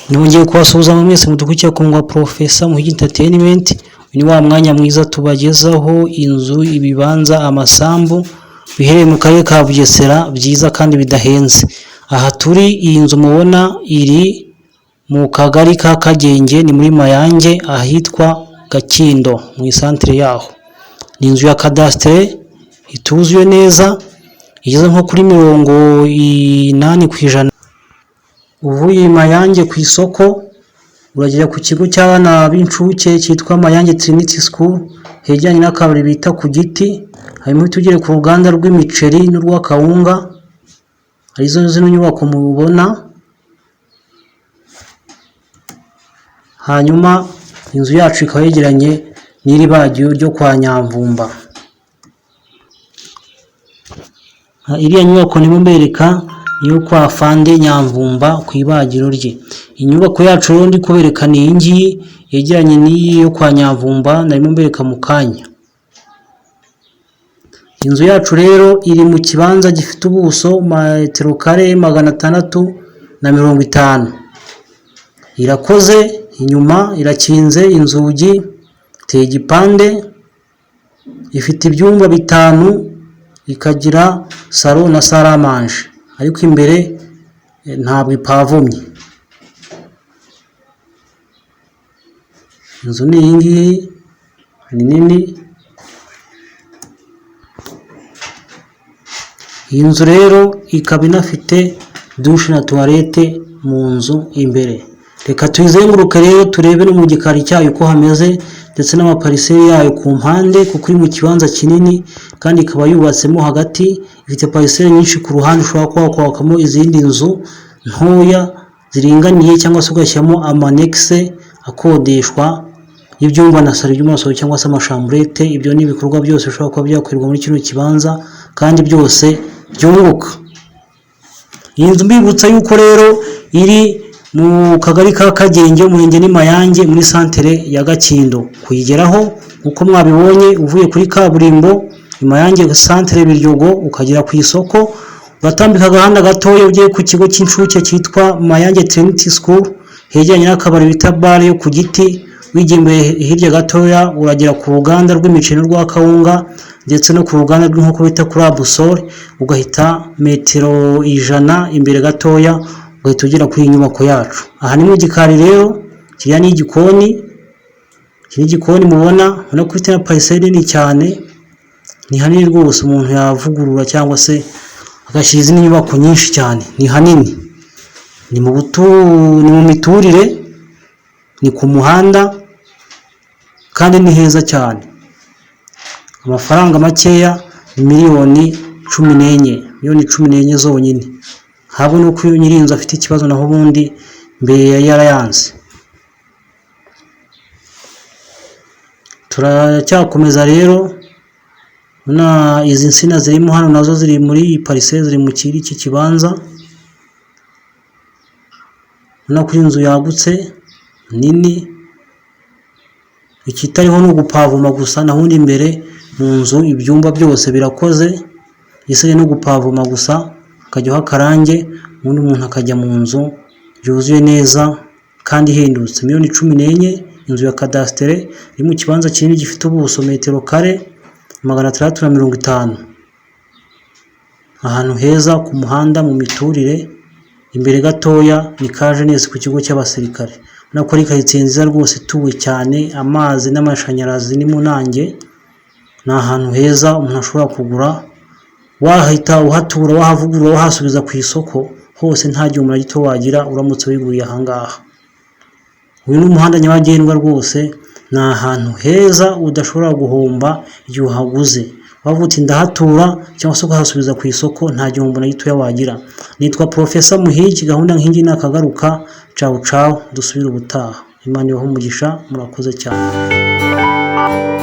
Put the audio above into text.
Nongeye kubasuhuza mwese mudukurikira ku ngwa Professor Muhigi Entertainment. Ni wa mwanya mwiza tubagezaho inzu, ibibanza, amasambu bihereye mu karere ka Bugesera byiza kandi bidahenze. Aha turi, iyi nzu mubona iri mu kagari ka Kagenge, ni muri Mayange ahitwa Gakindo mu isantere yaho. Ni inzu ya cadastre ituzuye neza, igeze nko kuri 80%. Uvuye Mayange ku isoko uragera ku kigo cy'abana b'incuke cyitwa Mayange Trinity School, hejyanye n'akabari bita ku Giti. Hanyuma tugere ku ruganda rw'imiceri n'urw'akawunga, arizo zino nyubako mubona. Hanyuma inzu yacu ikaba yegeranye n'iri bagiro ryo kwa Nyamvumba. Iriya nyubako nimo mbereka yo kwa Fande Nyamvumba ku ibagiro rye. Inyubako yacu rero ndi kuberekana iyi ngiyi yegeranye n'iyi yo kwa Nyamvumba, narimo mbereka mu kanya. Inzu yacu rero iri mu kibanza gifite ubuso metero kare 650. Irakoze, inyuma irakinze, inzugi iteye igipande, ifite ibyumba 5, ikagira salo na saramanje, ariko imbere ntabwo ipavomye. Inzu ni iyi ngiyi, ni nini. Iyi nzu rero ikaba inafite douche na toilette mu nzu imbere. Reka tuyizenguruke rero turebe no mu gikari cyayo uko hameze, ndetse n'amapariseri yayo ku mpande, kuko iri mu kibanza kinini kandi ikaba yubatsemo hagati. Ifite pariseri nyinshi ku ruhande, ushobora kwakamo izindi nzu ntoya ziringaniye, cyangwa se ugashyiramo amanexe akodeshwa y'ibyumba na salo by'umusoro cyangwa se amashambrete. Ibyo ni ibikorwa byose ushobora kuba byakorerwa muri kino kibanza kandi byose byunguka. Iyi nzu mbibutsa yuko rero iri mu kagari ka Kagenge, umurenge ni Mayange, muri santere ya Gakindo. Kuyigeraho uko mwabibonye, uvuye kuri kaburimbo Mayange santere Biryogo ukagera ku isoko, ugatambika agahanda gatoya ugiye ku kigo cy'incuke cyitwa Mayange Trinity School, hejyanye n'akabari bita Bar yo ku Giti. Wigimbeye hirya gatoya uragera ku ruganda rw'imiceri n'urw'akawunga, ndetse no ku ruganda rw'inkoko bita kuri Abusol. Ugahita metero 100 imbere gatoya ugahita ugera kuri iyi nyubako yacu. Aha ni mu gikari rero, kiriya ni igikoni. Iki ni igikoni mubona, ubona ko ifite na pariseri nini cyane. Ni hanini rwose, umuntu yavugurura cyangwa se agashyira izindi nyubako nyinshi cyane. Ni hanini, ni mu miturire, ni ku muhanda kandi ni heza cyane. Amafaranga makeya ni miliyoni 14 zonyine. Habo nuko nyiri inzu afite ikibazo, naho ubundi mbere yarayanze. Turacyakomeza rero, na izi nsina zirimo hano nazo ziri muri pariseri, ziri mu kiri iki kibanza. Na kuri inzu yagutse nini, ikitariho no gupavoma gusa, naho undi imbere mu nzu ibyumba byose birakoze, isigaye no gupavoma gusa, akajyaho akarange, ubundi umuntu akajya mu nzu yuzuye neza kandi ihendutse. Miliyoni 14, inzu ya cadastre iri mu kibanza kinini gifite ubuso metero kare 650. Ahantu heza ku muhanda mu miturire. Imbere gatoya ni Kajenesi ku kigo cy'abasirikare. Nako ari karitsiye nziza rwose, ituwe cyane, amazi n'amashanyarazi ni munange. Ni ahantu heza umuntu ashobora kugura, wahita uhatura, wahavugurura, wahasubiza ku isoko hose, nta gihe umuntu gito wagira uramutse wiguriye ahangaha. Uyu ni umuhanda nyabagendwa rwose, ni ahantu heza udashobora guhomba igihe uhaguze. Wavuti ndahatura cyangwa se ukahasubiza ku isoko, nta gihombo na gito wagira. Nitwa Professor Muhigi, gahunda nk'ingi nakagaruka. Ciao ciao, dusubire ubutaha. Imana ibahe umugisha, murakoze cyane.